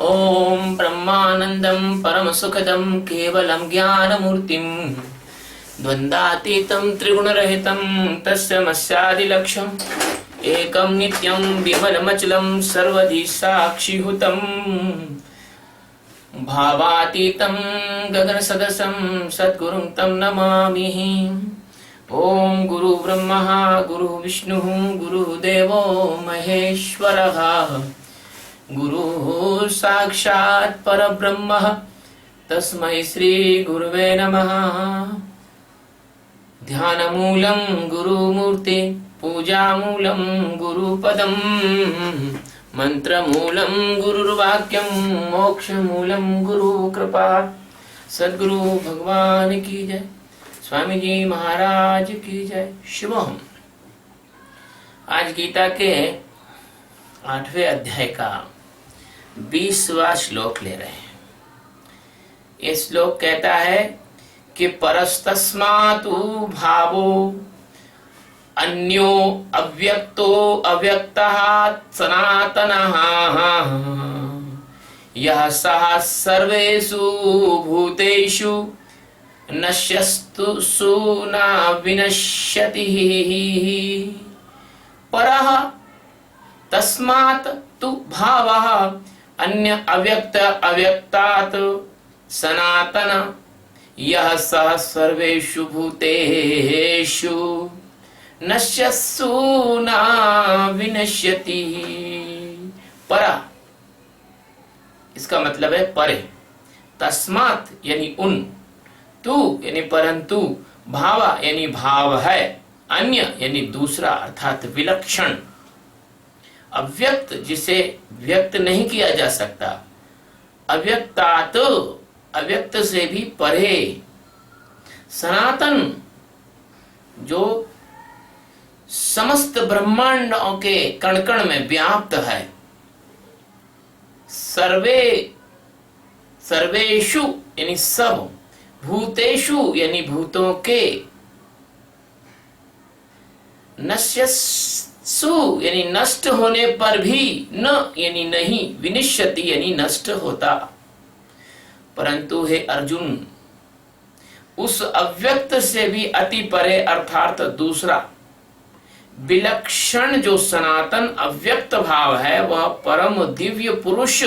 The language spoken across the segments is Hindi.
ओम ब्रह्मानंदं परमसुखदं केवलं ज्ञानमूर्तिं द्वन्द्वातीतं त्रिगुणरहितं तस्मैवादिलक्ष्यम् एकं नित्यं विमलमचलं सर्वधि साक्षिभूतं भावातीतं गगनसदृशं सद्गुरुं तं नमामि। ओम गुरु ब्रह्मा गुरु विष्णु गुरुदेवो महेश्वरः गुरु साक्षात् परब्रह्म तस्मै श्री गुरुवे नमः। ध्यानमूलं गुरुमूर्ति पूजामूलं गुरुपदं मंत्रमूलं गुरुर्वाक्यं मोक्षमूलं गुरुकृपा। सद्गुरु भगवान की जय, स्वामी जी महाराज की जय। शुभम। आज गीता के 8वें अध्याय का 20वां श्लोक ले रहे हैं। ये श्लोक कहता है कि परस्तस्मातु भावो अन्यो अव्यक्तो अव्यक्तः सनातनः यः सः सर्वेषु भूतेषु नश्यस्तु सु न विनश्यति। परः तस्मात् तु भावः अन्य अव्यक्त अव्यक्तात् सनातन यः सः सर्वेषु भूतेषु नश्यस्तु न विनश्यति। परा इसका मतलब है परे, तस्मात् यानी उन, तू यानी परंतु, भावा यानी भाव है, अन्य यानी दूसरा अर्थात विलक्षण, अव्यक्त जिसे व्यक्त नहीं किया जा सकता, अव्यक्तात् अव्यक्त से भी परे, सनातन जो समस्त ब्रह्मांडों के कण कण में व्याप्त है, सर्वे सर्वेषु यानी सब, भूतेषु यानी भूतों के, नश्यसु यानी नष्ट होने पर भी, न यानी नहीं, विनिश्यति यानी नष्ट होता। परंतु हे अर्जुन, उस अव्यक्त से भी अति परे अर्थात दूसरा विलक्षण जो सनातन अव्यक्त भाव है, वह परम दिव्य पुरुष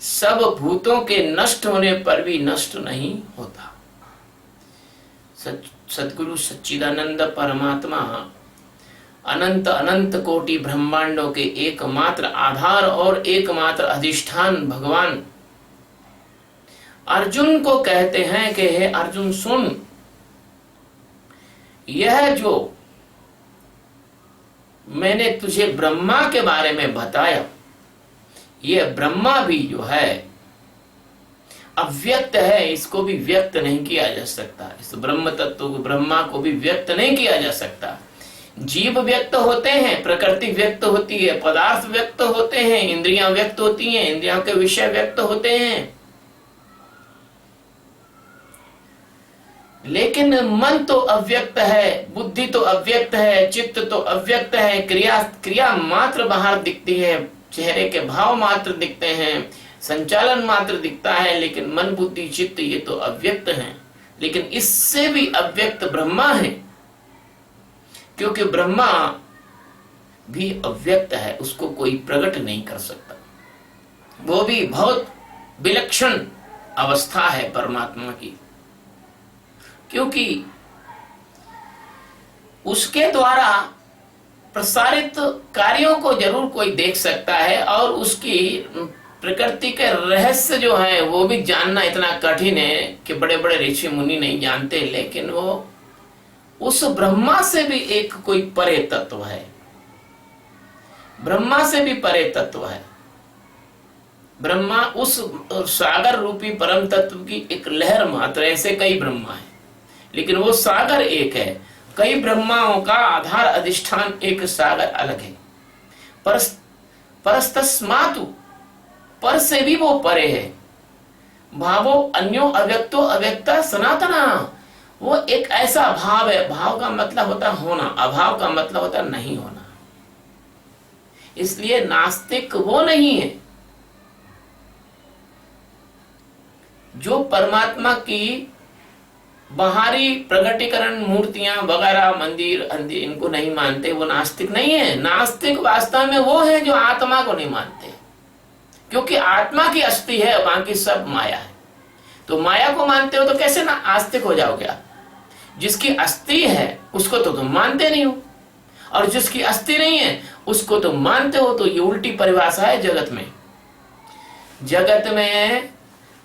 सब भूतों के नष्ट होने पर भी नष्ट नहीं होता। सद्गुरु सच्चिदानंद परमात्मा अनंत अनंत कोटि ब्रह्मांडों के एकमात्र आधार और एकमात्र अधिष्ठान भगवान अर्जुन को कहते हैं कि हे अर्जुन सुन, यह जो मैंने तुझे ब्रह्मा के बारे में बताया, यह ब्रह्मा भी जो है अव्यक्त है, इसको भी व्यक्त नहीं किया जा सकता। इस ब्रह्म तत्व को, ब्रह्मा को भी व्यक्त नहीं किया जा सकता। जीव व्यक्त होते हैं, प्रकृति व्यक्त होती है, पदार्थ व्यक्त होते हैं, इंद्रियां व्यक्त होती हैं, इंद्रियों के विषय व्यक्त होते हैं, लेकिन मन तो अव्यक्त है, बुद्धि तो अव्यक्त है, चित्त तो अव्यक्त है, क्रिया मात्र बाहर दिखती है, चेहरे के भाव मात्र दिखते हैं, संचालन मात्र दिखता है, लेकिन मन बुद्धि चित्त ये तो अव्यक्त हैं। लेकिन इससे भी अव्यक्त ब्रह्मा है, क्योंकि ब्रह्मा भी अव्यक्त है, उसको कोई प्रकट नहीं कर सकता। वो भी बहुत विलक्षण अवस्था है परमात्मा की, क्योंकि उसके द्वारा प्रसारित कार्यों को जरूर कोई देख सकता है, और उसकी प्रकृति के रहस्य जो है वो भी जानना इतना कठिन है कि बड़े बड़े ऋषि मुनि नहीं जानते। लेकिन वो उस ब्रह्मा से भी एक कोई परे तत्व है, ब्रह्मा से भी परे तत्व है। ब्रह्मा उस सागर रूपी परम तत्व की एक लहर मात्र, ऐसे कई ब्रह्मा है, लेकिन वो सागर एक है। कई ब्रह्माओं का आधार अधिष्ठान एक सागर अलग है। परस्तस्मातु, पर से भी वो परे है। भावो अन्यो अव्यक्तो अव्यक्ता सनातना, वो एक ऐसा भाव है, भाव का मतलब होता है होना, अभाव का मतलब होता है नहीं होना। इसलिए नास्तिक वो नहीं है जो परमात्मा की बाहरी प्रगटीकरण मूर्तियां वगैरह मंदिर अंदिर इनको नहीं मानते, वो नास्तिक नहीं है। नास्तिक वास्तव में वो है जो आत्मा को नहीं मानते, क्योंकि आत्मा की अस्थि है, बाकी सब माया है। तो माया को मानते हो तो कैसे ना आस्तिक हो जाओगे आप। जिसकी अस्थि है उसको तो तुम मानते नहीं हो, और जिसकी अस्थि नहीं है उसको तुम मानते हो। तो ये उल्टी परिभाषा है जगत में। जगत में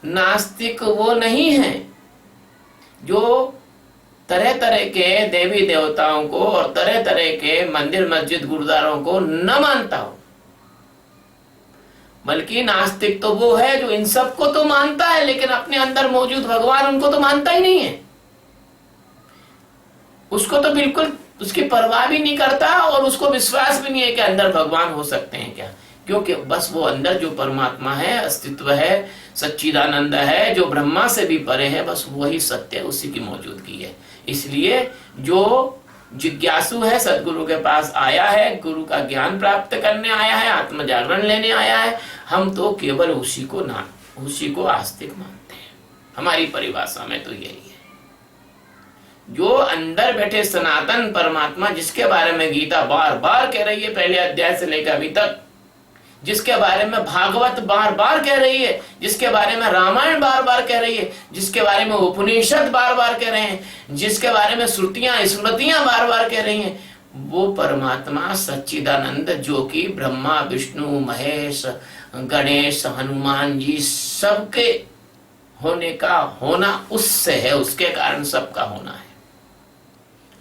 नास्तिक वो नहीं है जो तरह तरह के देवी देवताओं को और तरह तरह के मंदिर मस्जिद गुरुद्वारों को न मानता हो, बल्कि नास्तिक तो वो है जो इन सब को तो मानता है, लेकिन अपने अंदर मौजूद भगवान उनको तो मानता ही नहीं है। उसको तो बिल्कुल उसकी परवाह भी नहीं करता, और उसको विश्वास भी नहीं है कि अंदर भगवान हो सकते हैं क्या, क्योंकि बस वो अंदर जो परमात्मा है, अस्तित्व है, सच्चिदानंद है, जो ब्रह्मा से भी परे है, बस वही सत्य है, उसी की मौजूदगी है। इसलिए जो जिज्ञासु है, सदगुरु के पास आया है, गुरु का ज्ञान प्राप्त करने आया है, आत्म जागरण लेने आया है, हम तो केवल उसी को आस्तिक मानते हैं। हमारी परिभाषा में तो यही है। जो अंदर बैठे सनातन परमात्मा, जिसके बारे में गीता बार बार कह रही है, पहले अध्याय से लेकर अभी तक, जिसके बारे में भागवत बार बार कह रही है, जिसके बारे में रामायण बार बार कह रही है, जिसके बारे में उपनिषद बार बार कह रहे हैं, जिसके बारे में श्रुतियां स्मृतियां बार बार कह रही हैं, वो परमात्मा सच्चिदानंद, जो कि ब्रह्मा विष्णु महेश गणेश हनुमान जी सबके होने का होना उससे है, उसके कारण सबका होना है।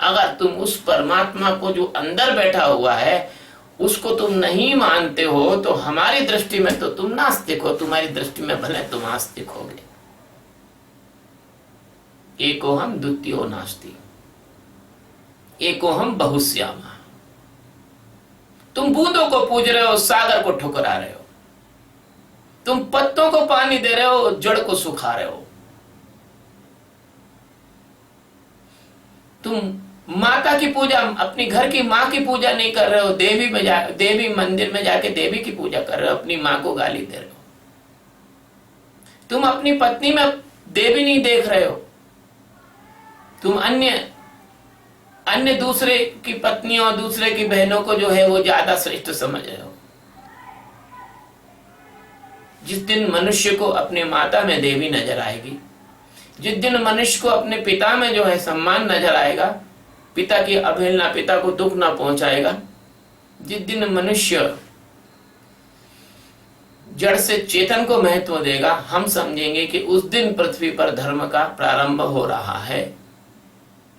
अगर तुम उस परमात्मा को जो अंदर बैठा हुआ है उसको तुम नहीं मानते हो, तो हमारी दृष्टि में तो तुम नास्तिक हो, तुम्हारी दृष्टि में भले तुम आस्तिक होगे। एको हम द्वितीयो नास्ति, एको हम बहुश्यामा। तुम बूंदों को पूज रहे हो, सागर को ठुकरा रहे हो, तुम पत्तों को पानी दे रहे हो, जड़ को सुखा रहे हो, तुम माता की पूजा, अपनी घर की माँ की पूजा नहीं कर रहे हो, देवी मंदिर में जाके देवी की पूजा कर रहे हो, अपनी माँ को गाली दे रहे हो, तुम अपनी पत्नी में देवी नहीं देख रहे हो, तुम अन्य दूसरे की पत्नियों और दूसरे की बहनों को जो है वो ज्यादा श्रेष्ठ समझ रहे हो। जिस दिन मनुष्य को अपने माता में देवी नजर आएगी, जिस दिन मनुष्य को अपने पिता में जो है सम्मान नजर आएगा, पिता की अवहेलना, पिता को दुख ना पहुंचाएगा, जिस दिन मनुष्य जड़ से चेतन को महत्व देगा, हम समझेंगे कि उस दिन पृथ्वी पर धर्म का प्रारंभ हो रहा है।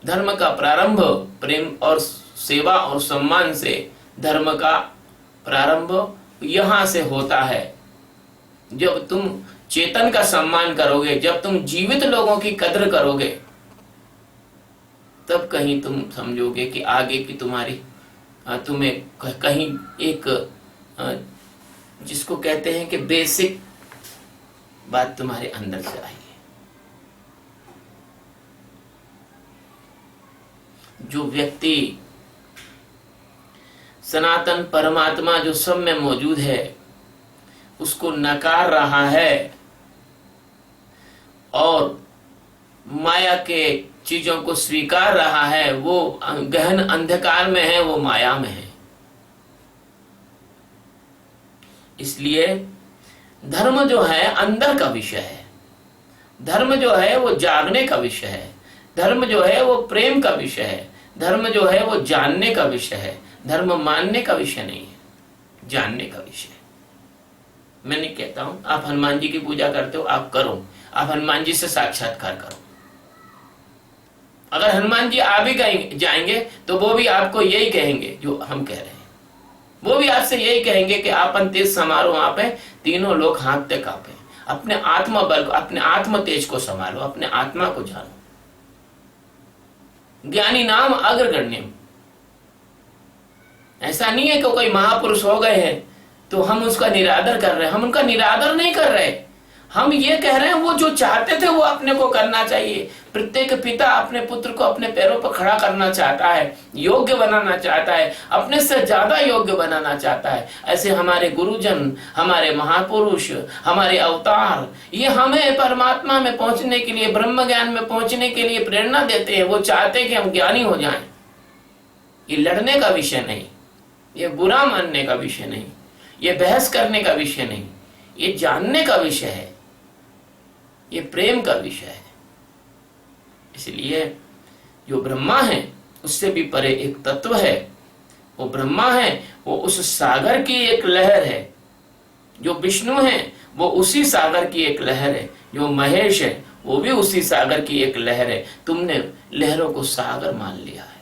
धर्म का प्रारंभ प्रेम और सेवा और सम्मान से, धर्म का प्रारंभ यहां से होता है। जब तुम चेतन का सम्मान करोगे, जब तुम जीवित लोगों की कद्र करोगे, तब कहीं तुम समझोगे कि आगे की तुम्हें कहीं एक जिसको कहते हैं कि बेसिक बात तुम्हारे अंदर से आई है। जो व्यक्ति सनातन परमात्मा जो सब में मौजूद है उसको नकार रहा है और माया के चीजों को स्वीकार रहा है, वो गहन अंधकार में है, वो माया में है। इसलिए धर्म जो है अंदर का विषय है, धर्म जो है वो जागने का विषय है, धर्म जो है वो प्रेम का विषय है, धर्म जो है वो जानने का विषय है। धर्म मानने का विषय नहीं है, जानने का विषय है। मैं नहीं कहता हूं आप हनुमान जी की पूजा करते हो, आप करो, आप हनुमान जी से साक्षात्कार करो। अगर हनुमान जी आ भी जाएंगे तो वो भी आपको यही कहेंगे जो हम कह रहे हैं, वो भी आपसे यही कहेंगे कि आपन तेज समारो वहां पे, तीनों लोग हाथ कांपे। अपने आत्मा बल को, अपने आत्म तेज को संभालो, अपने आत्मा को जानो। ज्ञानी नाम अग्रगण्यम। ऐसा नहीं है कि कोई महापुरुष हो गए हैं तो हम उसका निरादर कर रहे हैं, हम उनका निरादर नहीं कर रहे, हम ये कह रहे हैं वो जो चाहते थे वो अपने को करना चाहिए। प्रत्येक पिता अपने पुत्र को अपने पैरों पर खड़ा करना चाहता है, योग्य बनाना चाहता है, अपने से ज्यादा योग्य बनाना चाहता है। ऐसे हमारे गुरुजन, हमारे महापुरुष, हमारे अवतार, ये हमें परमात्मा में पहुंचने के लिए, ब्रह्म ज्ञान में पहुंचने के लिए प्रेरणा देते हैं। वो चाहते हैं कि हम ज्ञानी हो जाएं। ये लड़ने का विषय नहीं, ये बुरा मानने का विषय नहीं, ये बहस करने का विषय नहीं, ये जानने का विषय है, ये प्रेम का विषय है। इसलिए जो ब्रह्मा है उससे भी परे एक तत्व है। वो ब्रह्मा है, वो उस सागर की एक लहर है। जो विष्णु है वो उसी सागर की एक लहर है। जो महेश है वो भी उसी सागर की एक लहर है। तुमने लहरों को सागर मान लिया है।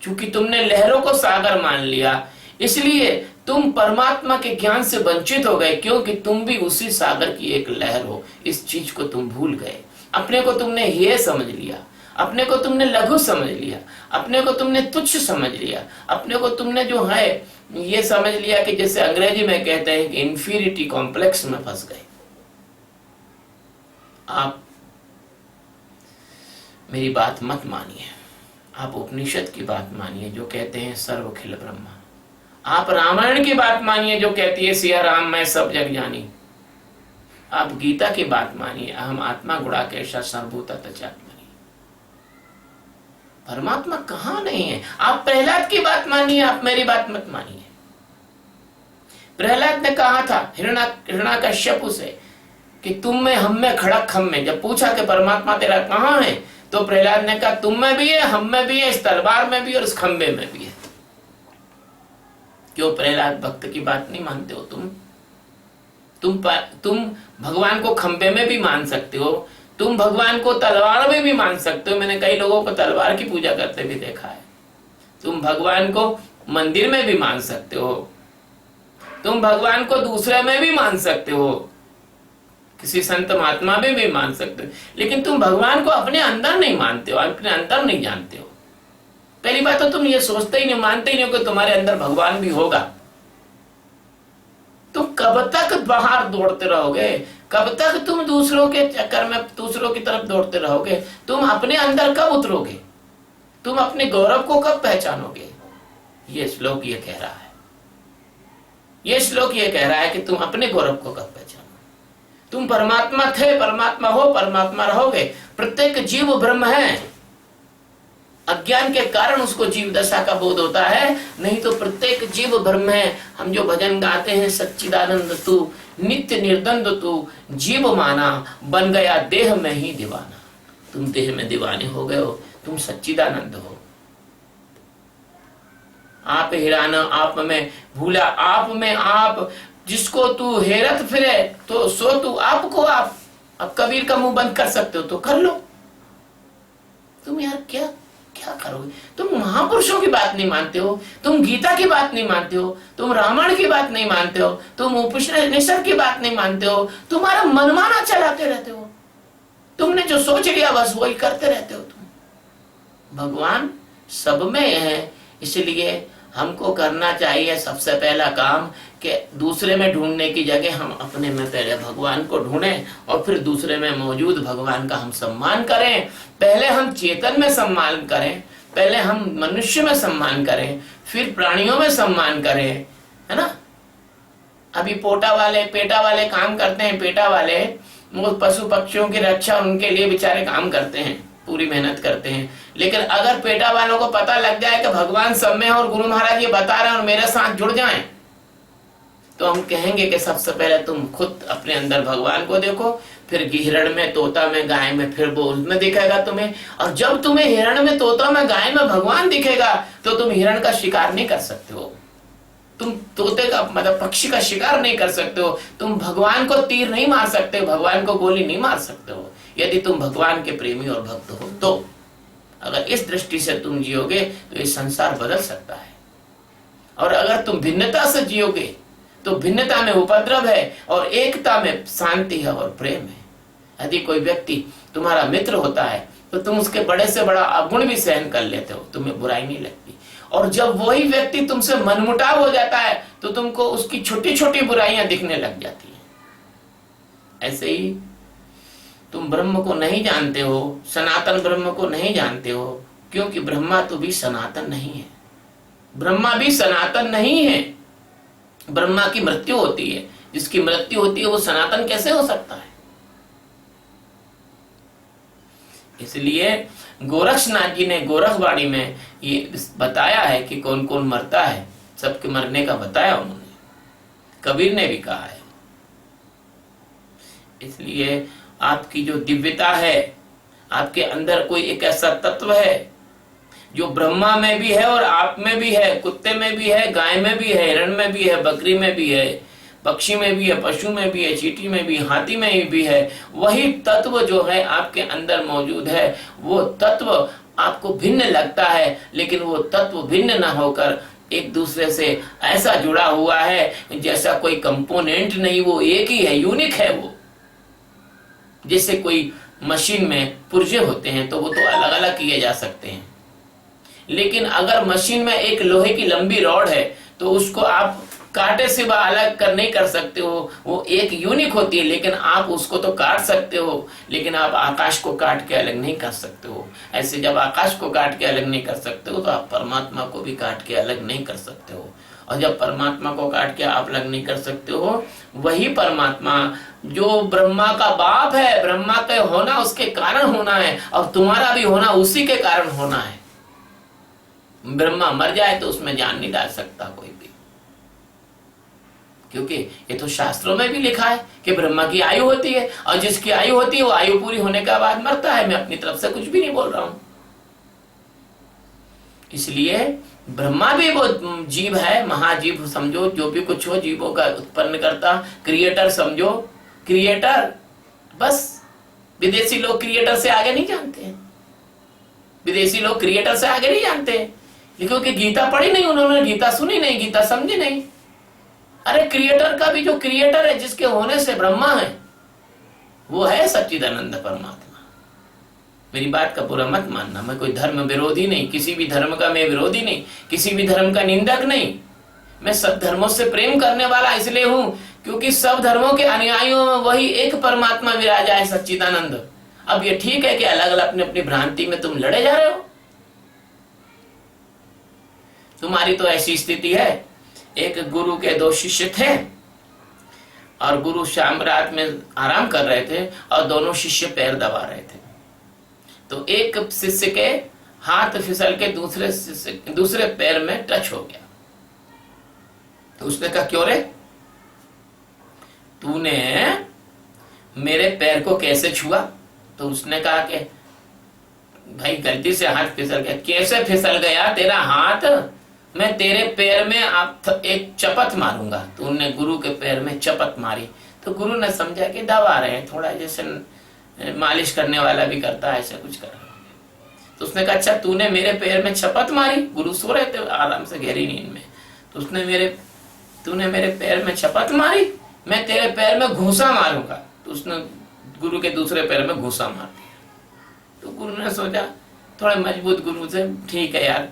क्योंकि तुमने लहरों को सागर मान लिया, इसलिए तुम परमात्मा के ज्ञान से वंचित हो गए, क्योंकि तुम भी उसी सागर की एक लहर हो। इस चीज को तुम भूल गए। अपने को तुमने ये समझ लिया, अपने को तुमने लघु समझ लिया, अपने को तुमने तुच्छ समझ लिया, अपने को तुमने जो है ये समझ लिया कि जैसे अंग्रेजी में कहते हैं कि इंफीरिटी कॉम्प्लेक्स में फंस गए। आप मेरी बात मत मानिए, आप उपनिषद की बात मानिए जो कहते हैं सर्वखिल ब्रह्मा। आप रामायण की बात मानिए जो कहती है सिया राम मैं सब जग जानी। आप गीता की बात मानिए अहम आत्मा गुणाकेश सर्वभूत तचात्मनि। परमात्मा कहाँ नहीं है। आप प्रहलाद की बात मानिए, आप मेरी बात मत मानिए। प्रहलाद ने कहा था हिरण्याकश्यप से कि तुम में हम में खड़क हम में। जब पूछा कि परमात्मा तेरा कहाँ है, तो प्रहलाद ने कहा तुम में भी है, हम में भी है, इस तलवार में भी और इस खंबे में भी है। क्यों प्रहलाद भक्त की बात नहीं मानते हो तुम भगवान को खंबे में भी मान सकते हो, तुम भगवान को तलवार में भी मान सकते हो। मैंने कई लोगों को तलवार की पूजा करते भी देखा है। तुम भगवान को मंदिर में भी मान सकते हो, तुम भगवान को दूसरे में भी मान सकते हो, किसी संत महात्मा में भी मान सकते हो, लेकिन तुम भगवान को अपने अंदर नहीं मानते हो, अपने अंदर नहीं जानते हो। पहली बात तो तुम ये सोचते ही नहीं, मानते ही नहीं कि तुम्हारे अंदर भगवान भी होगा। तुम कब तक बाहर दौड़ते रहोगे? कब तक तुम दूसरों के चक्कर में दूसरों की तरफ दौड़ते रहोगे? तुम अपने अंदर कब उतरोगे? तुम अपने गौरव को कब पहचानोगे? ये श्लोक ये कह रहा है, ये श्लोक ये कह रहा है कि तुम अपने गौरव को कब पहचानो। तुम परमात्मा थे, परमात्मा हो, परमात्मा रहोगे। प्रत्येक जीव ब्रह्म है। अज्ञान के कारण उसको जीव दशा का बोध होता है, नहीं तो प्रत्येक जीव ब्रह्म है। हम जो भजन गाते हैं सच्चिदानंद तू नित्य निर्द्वंद तू जीव माना बन गया देह में ही दीवाना। तुम देह में दीवाने हो गए हो, तुम सच्चिदानंद हो। आप हिराना आप में भूला, आप में आप, जिसको तू हेरत फिरे तो सो तू आपको आप। अब कबीर का मुंह बंद कर सकते हो तो कर लो। तुम यार क्या क्या करोगे? तुम महापुरुषों की बात नहीं मानते हो, तुम गीता की बात नहीं मानते हो, तुम रामायण की बात नहीं मानते हो, तुम उपनिषद की बात नहीं मानते हो, तुम्हारा मनमाना चलाते रहते हो। तुमने जो सोच लिया बस वही करते रहते हो। तुम भगवान सब में है, इसलिए हमको करना चाहिए सबसे पहला काम कि दूसरे में ढूंढने की जगह हम अपने में पहले भगवान को ढूंढें और फिर दूसरे में मौजूद भगवान का हम सम्मान करें। पहले हम चेतन में सम्मान करें, पहले हम मनुष्य में सम्मान करें, फिर प्राणियों में सम्मान करें, है ना। अभी पेटा वाले काम करते हैं, पेटा वाले वो पशु पक्षियों की रक्षा उनके लिए बेचारे काम करते हैं, पूरी मेहनत करते हैं। लेकिन अगर पेटा वालों को पता लग जाए कि भगवान सब में है और गुरु महाराज ये बता रहे हैं और मेरे साथ जुड़ जाएं, तो हम कहेंगे कि सबसे पहले तुम खुद अपने अंदर भगवान को देखो, फिर हिरण में, तोता में, गाय में, फिर वो उसमें दिखेगा तुम्हें। और जब तुम्हें हिरण में, तोता में, गाय में भगवान दिखेगा तो तुम हिरण का शिकार नहीं कर सकते हो, तुम तोते का मतलब पक्षी का शिकार नहीं कर सकते हो, तुम भगवान को तीर नहीं मार सकते हो, भगवान को गोली नहीं मार सकते हो, यदि तुम भगवान के प्रेमी और भक्त हो तो। अगर इस दृष्टि से तुम जियोगे तो ये संसार बदल सकता है। और अगर तुम भिन्नता से जियोगे तो भिन्नता में उपद्रव है और एकता में शांति है और प्रेम है। यदि कोई व्यक्ति तुम्हारा मित्र होता है तो तुम उसके बड़े से बड़ा अवगुण भी सहन कर लेते हो, तुम्हें बुराई नहीं लगती। और जब वही व्यक्ति तुमसे मनमुटाव हो जाता है तो तुमको उसकी छोटी छोटी बुराइयां दिखने लग जाती हैं। ऐसे ही तुम ब्रह्म को नहीं जानते हो, सनातन ब्रह्म को नहीं जानते हो, क्योंकि ब्रह्मा तो भी सनातन नहीं है। ब्रह्मा भी सनातन नहीं है। ब्रह्मा की मृत्यु होती है, जिसकी मृत्यु होती है वो सनातन कैसे हो सकता है? इसलिए गोरक्षनाथ जी ने गोरखवाणी में ये बताया है कि कौन कौन मरता है, सबके मरने का बताया उन्होंने, कबीर ने भी कहा है। इसलिए आपकी जो दिव्यता है, आपके अंदर कोई एक ऐसा तत्व है जो ब्रह्मा में भी है और आप में भी है, कुत्ते में भी है, गाय में भी है, हिरण में भी है, बकरी में भी है, पक्षी में भी है, पशु में भी है, चींटी में भी, हाथी में भी है। वही तत्व जो है आपके अंदर मौजूद है। वो तत्व आपको भिन्न लगता है, लेकिन वो तत्व भिन्न ना होकर एक दूसरे से ऐसा जुड़ा हुआ है जैसा कोई कंपोनेंट नहीं, वो एक ही है, यूनिक है वो। जैसे कोई मशीन में पुर्जे होते हैं तो वो तो अलग अलग किए जा सकते हैं, लेकिन अगर मशीन में एक लोहे की लंबी रॉड है तो उसको आप कांटे से अलग कर नहीं कर सकते हो, वो एक यूनिक होती है। लेकिन आप उसको तो काट सकते हो, लेकिन आप आकाश को काट के अलग नहीं कर सकते हो। ऐसे जब आकाश को काट के अलग नहीं कर सकते हो तो आप परमात्मा को भी काट के अलग नहीं कर सकते हो। और जब परमात्मा को काट के आप अलग नहीं कर सकते हो, वही परमात्मा जो ब्रह्मा का बाप है, ब्रह्मा का होना उसके कारण होना है, और तुम्हारा भी होना उसी के कारण होना है। ब्रह्मा मर जाए तो उसमें जान नहीं डाल सकता कोई भी, क्योंकि ये तो शास्त्रों में भी लिखा है कि ब्रह्मा की आयु होती है, और जिसकी आयु होती है वो आयु पूरी होने के बाद मरता है। मैं अपनी तरफ से कुछ भी नहीं बोल रहा हूं। इसलिए ब्रह्मा भी वो जीव है, महाजीव समझो, जो भी कुछ हो जीवों का उत्पन्न करता, क्रिएटर समझो, क्रिएटर। बस विदेशी लोग क्रिएटर से आगे नहीं जानते हैं, विदेशी लोग क्रिएटर से आगे नहीं जानते हैं, क्योंकि गीता पढ़ी नहीं उन्होंने, गीता सुनी नहीं, गीता समझी नहीं। अरे क्रिएटर का भी जो क्रिएटर है, जिसके होने से ब्रह्मा है, वो है सच्चिदानंद परमात्मा। मेरी बात का बुरा मत मानना, मैं कोई धर्म विरोधी नहीं, किसी भी धर्म का मैं विरोधी नहीं, किसी भी धर्म का निंदक नहीं। मैं सब धर्मों से प्रेम करने वाला इसलिए हूं क्योंकि सब धर्मों के अनुयायियों में वही एक परमात्मा विराजा है, सच्चिदानंद। अब ये ठीक है कि अलग अलग अपनी अपनी भ्रांति में तुम लड़े जा रहे हो। तुम्हारी तो ऐसी स्थिति है, एक गुरु के 2 शिष्य थे और गुरु शाम रात में आराम कर रहे थे और दोनों शिष्य पैर दबा रहे थे। तो एक शिष्य के हाथ फिसल के दूसरे पैर में टच हो गया। तो उसने कहा, क्यों रे, तूने मेरे पैर को कैसे छुआ? तो उसने कहा कि भाई गलती से हाथ फिसल गया। कैसे फिसल गया तेरा हाथ? मैं तेरे पैर में आप एक चपत मारूंगा। तो उन्होंने गुरु के पैर में चपत मारी। तो गुरु ने समझा कि दबा रहे हैं, थोड़ा जैसे मालिश करने वाला भी करता है, ऐसा कुछ कर रहा है। तो उसने कहा, अच्छा तूने मेरे पैर में चपत मारी? गुरु सो रहे थे आराम से गहरी नींद में। तो तूने मेरे पैर में चपत मारी, मैं तेरे पैर में घूसा मारूंगा। तो उसने गुरु के दूसरे पैर में घूसा मार दिया। तो गुरु ने सोचा, थोड़े मजबूत गुरु से, ठीक है यार,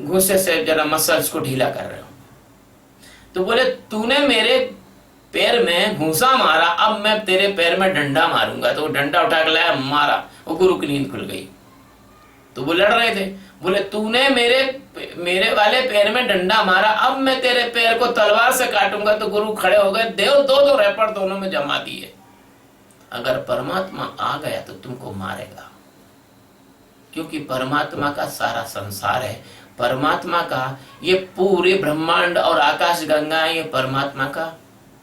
घूसे से जरा मसल्स को ढीला कर रहे हो। तो बोले, तूने मेरे पैर में घूसा मारा, अब मैं तेरे पैर में डंडा मारूंगा। तो वो डंडा उठा के लाया, मारा, वो गुरु की नींद खुल गई। तो वो लड़ रहे थे, बोले तूने मेरे वाले पैर में डंडा मारा, अब मैं तेरे पैर को तलवार से काटूंगा। तो गुरु खड़े हो गए, देव दो रैपट दोनों में जमा दिए। अगर परमात्मा आ गया तो तुमको मारेगा, क्योंकि परमात्मा का सारा संसार है, परमात्मा का ये पूरे ब्रह्मांड और आकाश गंगा, ये परमात्मा का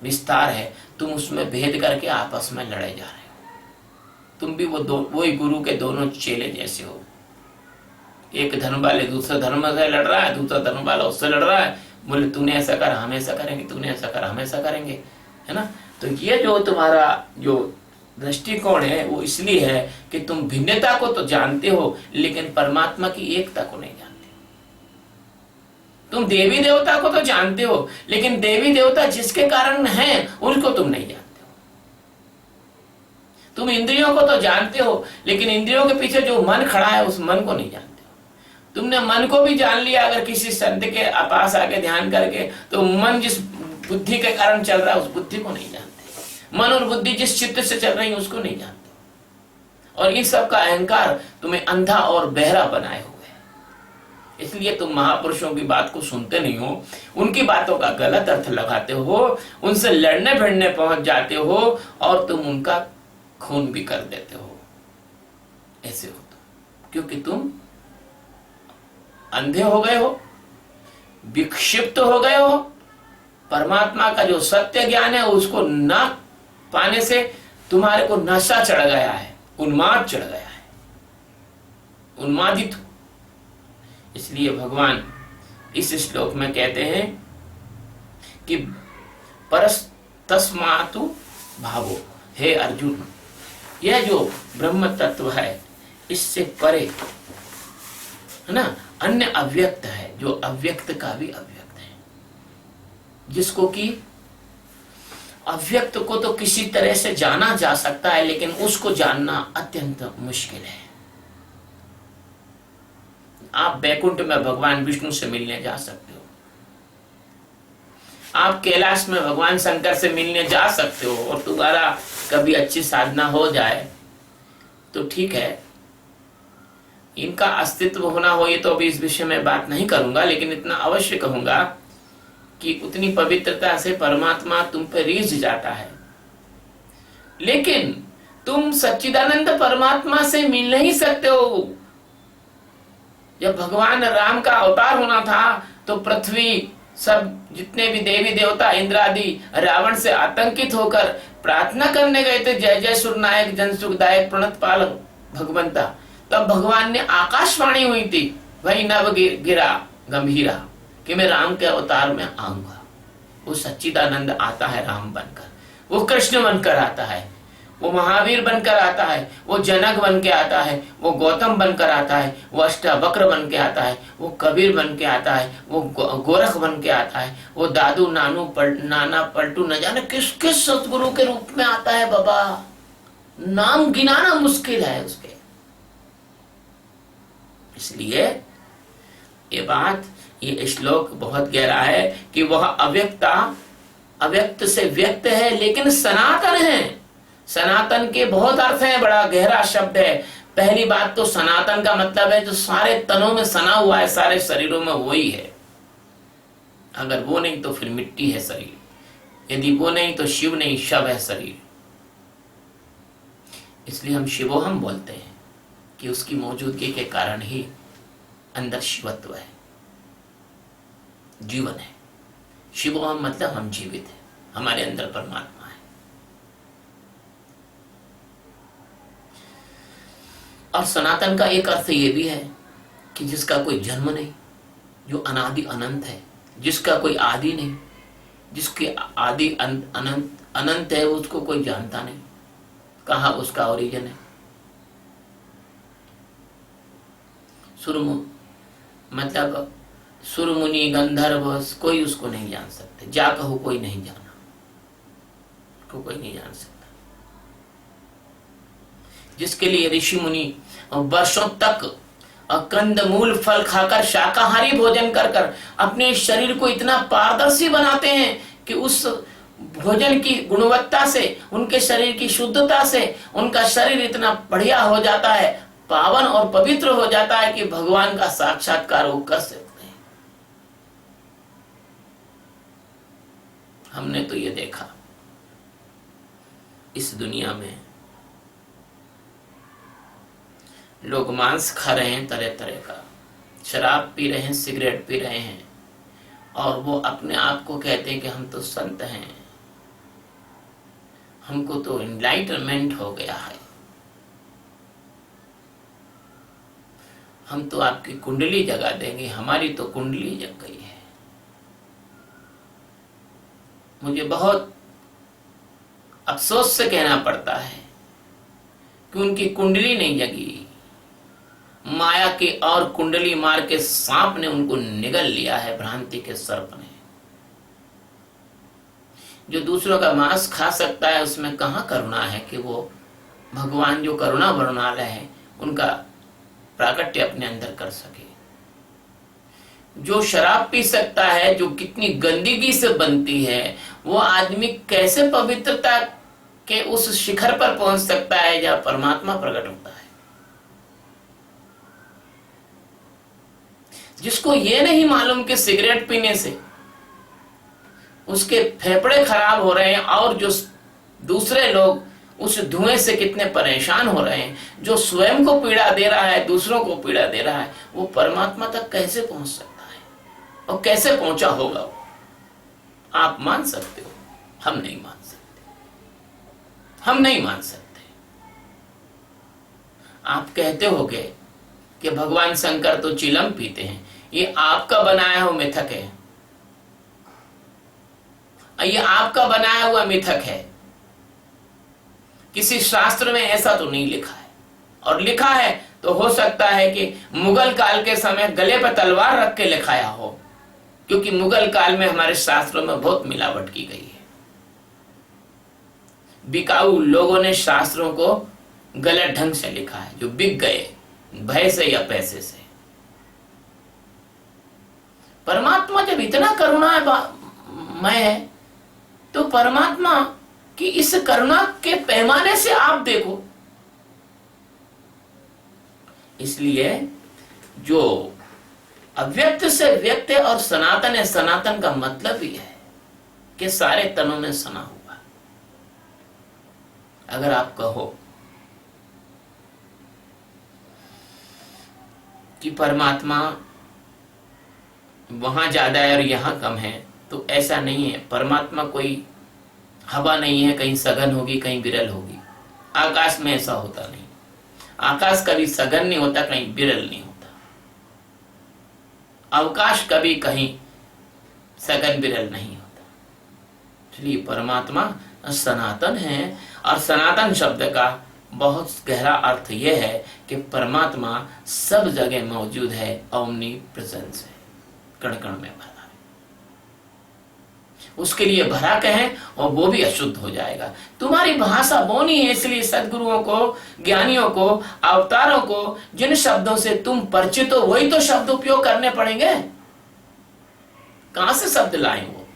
विस्तार है। तुम उसमें भेद करके आपस में लड़े जा रहे हो। तुम भी वही गुरु के दोनों चेले जैसे हो। एक धर्म वाले दूसरे धर्म से लड़ रहा है, दूसरा धर्म वाला उससे लड़ रहा है। बोले तूने ऐसा कर हम ऐसा करेंगे, तूने ऐसा कर हम ऐसा करेंगे, है ना। तो ये जो तुम्हारा जो दृष्टिकोण है वो इसलिए है कि तुम भिन्नता को तो जानते हो लेकिन परमात्मा की एकता को नहीं जानते। तुम देवी देवता को तो जानते हो लेकिन देवी देवता जिसके कारण हैं उनको तुम नहीं जानते हो। तुम इंद्रियों को तो जानते हो लेकिन इंद्रियों के पीछे जो मन खड़ा है उस मन को नहीं जानते हो। तुमने मन को भी जान लिया अगर किसी संत के पास आके ध्यान करके, तो मन जिस बुद्धि के कारण चल रहा है उस बुद्धि को नहीं जानते। मन और बुद्धि जिस चित्त से चल रही है उसको नहीं जानते, और इन सब का अहंकार तुम्हें अंधा और बहरा बनाए हुए है। इसलिए तुम महापुरुषों की बात को सुनते नहीं हो, उनकी बातों का गलत अर्थ लगाते हो, उनसे लड़ने भिड़ने पहुंच जाते हो, और तुम उनका खून भी कर देते हो। ऐसे हो क्योंकि तुम अंधे हो गए हो, विक्षिप्त हो गए हो। परमात्मा का जो सत्य ज्ञान है उसको ना पाने से तुम्हारे को नशा चढ़ गया है, उन्माद चढ़ गया है, उन्मादित हो। इसलिए भगवान इस श्लोक में कहते हैं कि परस्तस्मातु भावो, हे अर्जुन, यह जो ब्रह्म तत्व है इससे परे है ना, अन्य अव्यक्त है, जो अव्यक्त का भी अव्यक्त है, जिसको कि अव्यक्त को तो किसी तरह से जाना जा सकता है, लेकिन उसको जानना अत्यंत मुश्किल है। आप बैकुंठ में भगवान विष्णु से मिलने जा सकते हो, आप कैलाश में भगवान शंकर से मिलने जा सकते हो, और तुम्हारा कभी अच्छी साधना हो जाए तो ठीक है, इनका अस्तित्व होना हो, ये तो अभी इस विषय में बात नहीं करूंगा, लेकिन इतना अवश्य कहूंगा कि उतनी पवित्रता से परमात्मा तुम पे रीझ जाता है। लेकिन तुम सच्चिदानंद परमात्मा से मिल नहीं सकते हो। जब भगवान राम का अवतार होना था तो पृथ्वी, सब जितने भी देवी देवता, इंद्र आदि रावण से आतंकित होकर प्रार्थना करने गए थे, जय जय सुरनायक जन सुखदायक प्रणत पालक भगवंता। तब भगवान ने आकाशवाणी हुई थी, वही नव गिरा गंभीरा, कि मैं राम के अवतार में आऊंगा। वो सच्चिदानंद आता है राम बनकर, वो कृष्ण बनकर आता है, वो महावीर बनकर आता है, वो जनक बन के आता है, वो गौतम बनकर आता है, वो अष्टावक्र बन के आता है, वो कबीर बन के आता है, वो गोरख बन के आता है, वो दादू नानू नाना पलटू न जाने किस किस सतगुरु के रूप में आता है। बाबा, नाम गिनाना मुश्किल है उसके। इसलिए ये बात, ये श्लोक बहुत गहरा है कि वह अव्यक्ता अव्यक्त से व्यक्त है, लेकिन सनातन है। सनातन के बहुत अर्थ है, बड़ा गहरा शब्द है। पहली बात तो सनातन का मतलब है जो सारे तनों में सना हुआ है, सारे शरीरों में वही है। अगर वो नहीं तो फिर मिट्टी है शरीर, यदि वो नहीं तो शिव नहीं, शव है शरीर। इसलिए हम शिवोहम बोलते हैं कि उसकी मौजूदगी के कारण ही अंदर शिवत्व है, जीवन है। शिवोहम मतलब हम जीवित हैं, हमारे अंदर परमात्मा है। और सनातन का एक अर्थ ये भी है कि जिसका कोई जन्म नहीं, जो अनादि अनंत है, जिसका कोई आदि नहीं, जिसके आदि अनंत है, उसको कोई जानता नहीं, कहाँ उसका ओरिजिन है। मतलब सुरमुनि गंधर्व कोई उसको नहीं जान सकते, जा कहो कोई नहीं जाना, कोई नहीं जान सकता। जिसके लिए ऋषि मुनि वर्षों तक कंद मूल फल खाकर, शाकाहारी भोजन कर कर अपने शरीर को इतना पारदर्शी बनाते हैं कि उस भोजन की गुणवत्ता से, उनके शरीर की शुद्धता से उनका शरीर इतना बढ़िया हो जाता है, पावन और पवित्र हो जाता है कि भगवान का साक्षात्कार वो कर सकते हैं। हमने तो ये देखा इस दुनिया में लोग मांस खा रहे हैं, तरह तरह का शराब पी रहे हैं, सिगरेट पी रहे हैं, और वो अपने आप को कहते हैं कि हम तो संत हैं, हमको तो एनलाइटमेंट हो गया है, हम तो आपकी कुंडली जगा देंगे, हमारी तो कुंडली जग गई है। मुझे बहुत अफसोस से कहना पड़ता है कि उनकी कुंडली नहीं जगी, माया की और कुंडली मार के सांप ने उनको निगल लिया है, भ्रांति के सर्प ने। जो दूसरों का मांस खा सकता है उसमें कहां करुणा है कि वो भगवान जो करुणा वर्णालय है उनका प्राकट्य अपने अंदर कर सके। जो शराब पी सकता है, जो कितनी गंदगी से बनती है, वो आदमी कैसे पवित्रता के उस शिखर पर पहुंच सकता है जहां परमात्मा प्रकट होता है। जिसको ये नहीं मालूम कि सिगरेट पीने से उसके फेफड़े खराब हो रहे हैं और जो दूसरे लोग उस धुएं से कितने परेशान हो रहे हैं, जो स्वयं को पीड़ा दे रहा है, दूसरों को पीड़ा दे रहा है, वो परमात्मा तक कैसे पहुंच सकता है और कैसे पहुंचा होगा वो? आप मान सकते हो, हम नहीं मान सकते, हम नहीं मान सकते। आप कहते होगे कि भगवान शंकर तो चिलम पीते हैं, ये आपका बनाया हुआ मिथक है, ये आपका बनाया हुआ मिथक है, किसी शास्त्र में ऐसा तो नहीं लिखा है, और लिखा है तो हो सकता है कि मुगल काल के समय गले पर तलवार रख के लिखाया हो, क्योंकि मुगल काल में हमारे शास्त्रों में बहुत मिलावट की गई है। बिकाऊ लोगों ने शास्त्रों को गलत ढंग से लिखा है, जो बिक गए भय से या पैसे से। परमात्मा जब इतना करुणामय है तो परमात्मा कि इस करुणा के पैमाने से आप देखो। इसलिए जो अव्यक्त से व्यक्त है और सनातन है, सनातन का मतलब ही है कि सारे तनों में सना हुआ। अगर आप कहो कि परमात्मा वहां ज्यादा है और यहां कम है, तो ऐसा नहीं है। परमात्मा कोई हवा नहीं है, कहीं सघन होगी कहीं विरल होगी। आकाश में ऐसा होता नहीं, आकाश कभी सघन नहीं होता, कहीं विरल नहीं होता। अवकाश कभी कहीं सघन विरल नहीं होता। इसलिए परमात्मा सनातन है, और सनातन शब्द का बहुत गहरा अर्थ यह है कि परमात्मा सब जगह मौजूद है, ओमनी प्रेजेंस है, कण कण में भरा है। उसके लिए भरा कहें और वो भी अशुद्ध हो जाएगा। तुम्हारी भाषा बोनी है, इसलिए सदगुरुओं को, ज्ञानियों को, अवतारों को जिन शब्दों से तुम परिचित हो वही तो शब्द उपयोग करने पड़ेंगे। कहां से शब्द लाए वो?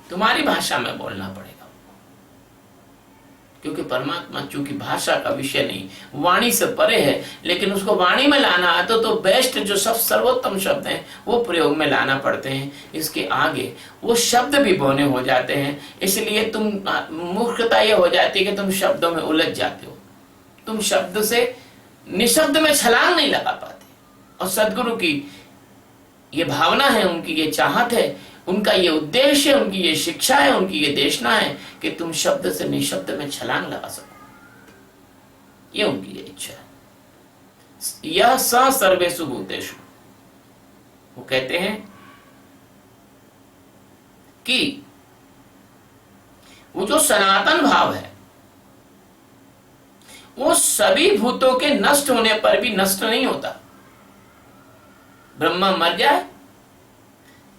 तुम्हारी भाषा में बोलना पड़ेगा, क्योंकि परमात्मा चूंकि भाषा का विषय नहीं, वाणी से परे है, लेकिन उसको वाणी में लाना है तो बेस्ट जो सब सर्वोत्तम शब्द हैं वो प्रयोग में लाना पड़ते हैं। इसके आगे वो शब्द भी बौने हो जाते हैं। इसलिए तुम मूर्खता ये हो जाती है कि तुम शब्दों में उलझ जाते हो, तुम शब्द से निशब्द में छलांग नहीं लगा पाते। और सदगुरु की ये भावना है, उनकी ये चाहत है, उनका ये उद्देश्य है, उनकी ये शिक्षा है, उनकी ये देशना है कि तुम शब्द से निशब्द में छलांग लगा सको। ये उनकी ये इच्छा है। यह स सर्वेषु भूतेषु, वो कहते हैं कि वो जो सनातन भाव है वो सभी भूतों के नष्ट होने पर भी नष्ट नहीं होता। ब्रह्मा मर जाए,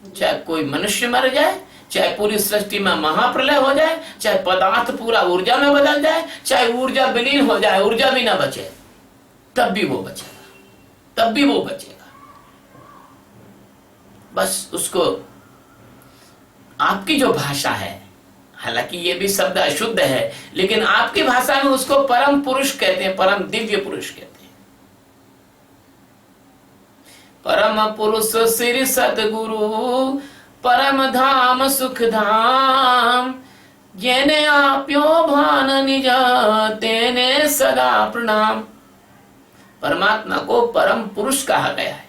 चाहे कोई मनुष्य मर जाए, चाहे पूरी सृष्टि में महाप्रलय हो जाए, चाहे पदार्थ पूरा ऊर्जा में बदल जाए, चाहे ऊर्जा विलीन हो जाए, ऊर्जा भी ना बचे, तब भी वो बचेगा, तब भी वो बचेगा। बस उसको आपकी जो भाषा है, हालांकि ये भी शब्द अशुद्ध है, लेकिन आपकी भाषा में उसको परम पुरुष कहते हैं, परम दिव्य पुरुष कहते हैं। परम पुरुष श्री सतगुरु परम धाम सुख धाम, जेने आप्यो भान निज तेने सदा प्रणाम। परमात्मा को परम पुरुष कहा गया है।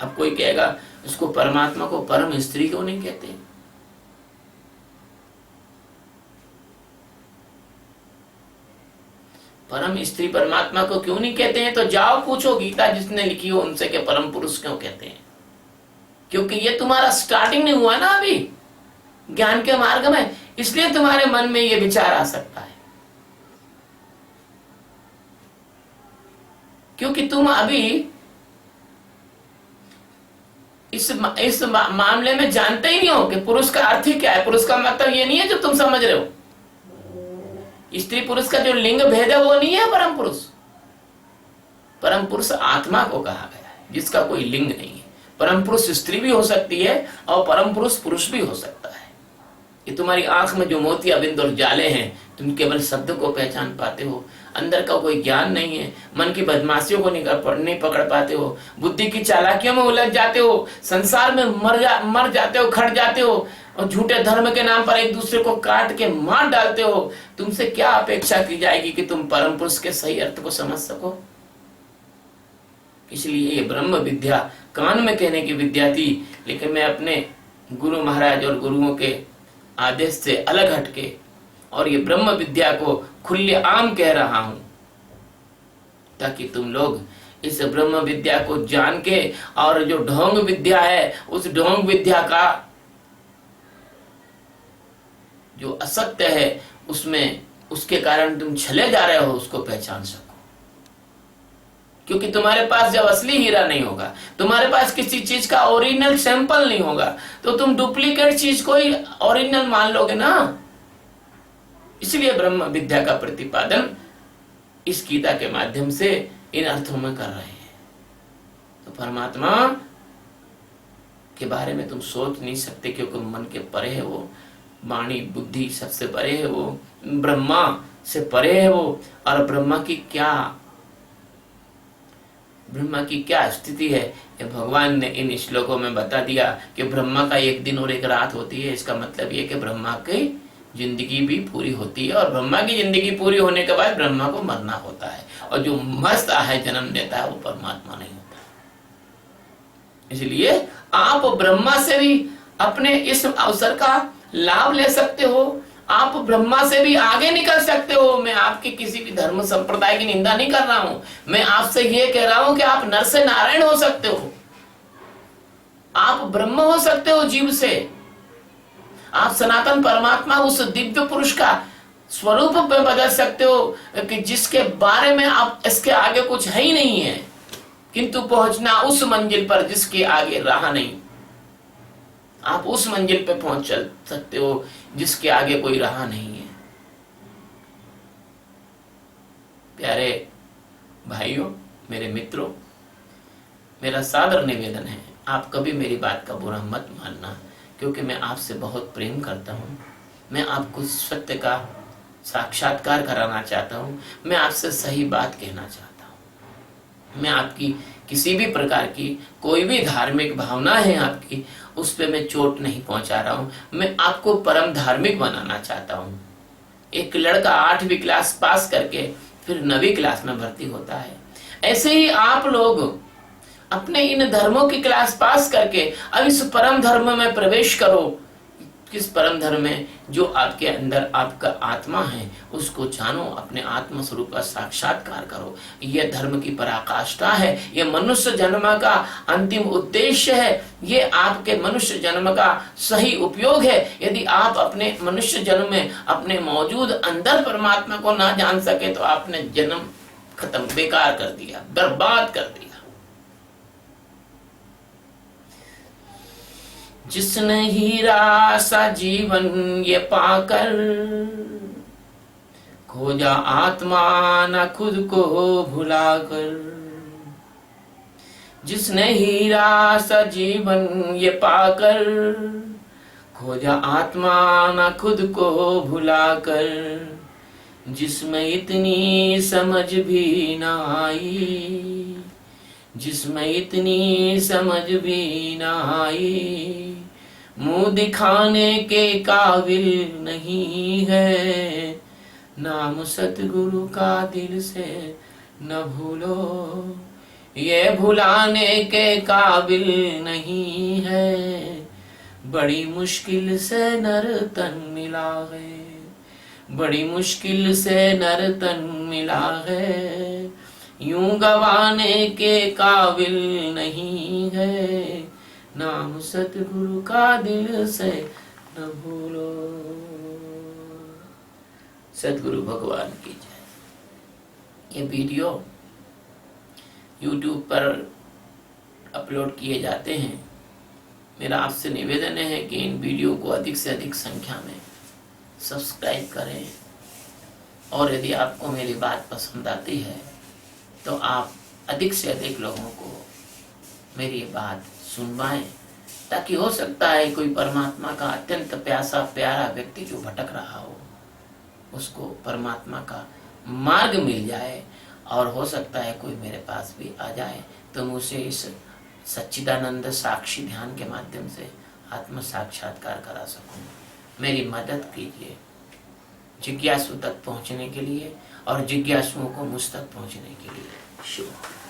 अब कोई कहेगा उसको परमात्मा को परम स्त्री क्यों नहीं कहते? परम स्त्री परमात्मा को क्यों नहीं कहते हैं? तो जाओ पूछो गीता जिसने लिखी हो उनसे कि परम पुरुष क्यों कहते हैं। क्योंकि ये तुम्हारा स्टार्टिंग नहीं हुआ ना अभी ज्ञान के मार्ग में, इसलिए तुम्हारे मन में ये विचार आ सकता है। क्योंकि तुम अभी इस मामले में जानते ही नहीं हो कि पुरुष का अर्थ ही क्या है। पुरुष का मतलब ये नहीं है जो तुम समझ रहे हो। स्त्री पुरुष का जो लिंग भेद है वो नहीं है परम पुरुष। परम पुरुष आत्मा को कहा गया है जिसका कोई लिंग नहीं है। परम पुरुष स्त्री भी हो सकती है और परम पुरुष पुरुष भी हो सकता है। ये तुम्हारी आंख में जो मोतिया बिंदु और जाले हैं, तुम केवल शब्द को पहचान पाते हो, अंदर का कोई ज्ञान नहीं है। मन की बदमाशियों को नहीं पकड़ पाते हो, बुद्धि की चालाकियों में उलझ जाते हो, संसार में मर जाते हो, खड़ जाते हो, और झूठे धर्म के नाम पर एक दूसरे को काट के मार डालते हो। तुमसे क्या अपेक्षा की जाएगी कि तुम परम पुरुष के सही अर्थ को समझ सको? इसलिए ये ब्रह्म विद्या कान में कहने की विद्या थी, लेकिन मैं अपने गुरु महाराज और गुरुओं के आदेश से अलग हटके और ये ब्रह्म विद्या को खुले आम कह रहा हूं, ताकि तुम लोग इस ब्रह्म विद्या को जान के, और जो ढोंग विद्या है उस ढोंग विद्या का जो असत्य है उसमें, उसके कारण तुम छले जा रहे हो, उसको पहचान सको। क्योंकि तुम्हारे पास जब असली हीरा नहीं होगा, तुम्हारे पास किसी चीज का ओरिजिनल सैंपल नहीं होगा, तो तुम डुप्लीकेट चीज को ही ओरिजिनल मान लोगे ना। इसलिए ब्रह्म विद्या का प्रतिपादन इस गीता के माध्यम से इन अर्थों में कर रहे हैं। तो परमात्मा के बारे में तुम सोच नहीं सकते, क्योंकि मन के परे है वो, वाणी बुद्धि सबसे परे है वो, ब्रह्मा से परे है वो। और ब्रह्मा की क्या स्थिति है, ये भगवान ने इन श्लोकों में बता दिया कि ब्रह्मा का एक दिन और एक रात होती है। इसका मतलब ये कि ब्रह्मा की जिंदगी भी पूरी होती है, और ब्रह्मा की जिंदगी पूरी होने के बाद ब्रह्मा को मरना होता है, और जो मस्त है जन्म देता है वो परमात्मा नहीं होता। इसलिए आप ब्रह्मा से भी अपने इस अवसर का लाभ ले सकते हो, आप ब्रह्मा से भी आगे निकल सकते हो। मैं आपके किसी भी धर्म संप्रदाय की निंदा नहीं कर रहा हूं, मैं आपसे ये कह रहा हूं कि आप नर से नारायण हो सकते हो, आप ब्रह्म हो सकते हो जीव से, आप सनातन परमात्मा उस दिव्य पुरुष का स्वरूप में बदल सकते हो कि जिसके बारे में आप इसके आगे कुछ है ही नहीं है, किंतु पहुंचना उस मंजिल पर जिसके आगे राह नहीं। आप उस मंजिल पे पहुंच चल सकते हो जिसके आगे कोई राह नहीं है। प्यारे भाइयों, मेरे मित्रों, मेरा सादर निवेदन है, आप कभी मेरी बात का बुरा मत मानना, क्योंकि मैं आपसे बहुत प्रेम करता हूं। मैं आपको सत्य का साक्षात्कार कराना चाहता हूं, मैं आपसे सही बात कहना चाहता हूं। मैं आपकी किसी भी प्रकार की कोई भी धार्मिक भावना है आपकी, उस पे मैं चोट नहीं पहुंचा रहा हूं, मैं आपको परम धार्मिक बनाना चाहता हूं। एक लड़का 8वीं क्लास पास करके फिर 9वीं क्लास में भर्ती होता है, ऐसे ही आप लोग अपने इन धर्मों की क्लास पास करके अब इस परम धर्म में प्रवेश करो। किस परम धर्म में? जो आपके अंदर आपका आत्मा है उसको जानो, अपने आत्म स्वरूप का साक्षात्कार करो। यह धर्म की पराकाष्ठा है, यह मनुष्य जन्म का अंतिम उद्देश्य है, ये आपके मनुष्य जन्म का सही उपयोग है। यदि आप अपने मनुष्य जन्म में अपने मौजूद अंदर परमात्मा को ना जान सके तो आपने जन्म खत्म, बेकार कर दिया, बर्बाद कर दिया। जिसने हीरा सा जीवन ये पाकर खोजा आत्मा न खुद को भुलाकर, जिसने हीरा सा जीवन ये पाकर खोजा आत्मा न खुद को भुलाकर, जिसमें इतनी समझ भी ना आई, जिसमें इतनी समझ भी ना आई, मुंह दिखाने के काबिल नहीं है, नाम सतगुरु का दिल से न भूलो, ये भुलाने के काबिल नहीं है, बड़ी मुश्किल से नर तन मिला है, बड़ी मुश्किल से नर तन मिला है, यूं गवाने के काबिल नहीं है, नाम सतगुरु का दिल से न भूलो। सतगुरु भगवान की जय। ये वीडियो YouTube पर अपलोड किए जाते हैं। मेरा आपसे निवेदन है कि इन वीडियो को अधिक से अधिक संख्या में सब्सक्राइब करें, और यदि आपको मेरी बात पसंद आती है तो आप अधिक से अधिक लोगों को मेरी बात सुनवाएं, ताकि हो सकता है कोई परमात्मा का अत्यंत प्यासा प्यारा व्यक्ति जो भटक रहा हो, उसको परमात्मा का मार्ग मिल जाए, और हो सकता है कोई मेरे पास भी आ जाए तो मैं उसे इस सच्चिदानंद साक्षी ध्यान के माध्यम से आत्म साक्षात्कार करा सकूं। मेरी मदद कीजिए जिज्ञासु तक पहुंचने के लिए और जिज्ञासुओं को मुझ तक पहुंचने के लिए। शुभ।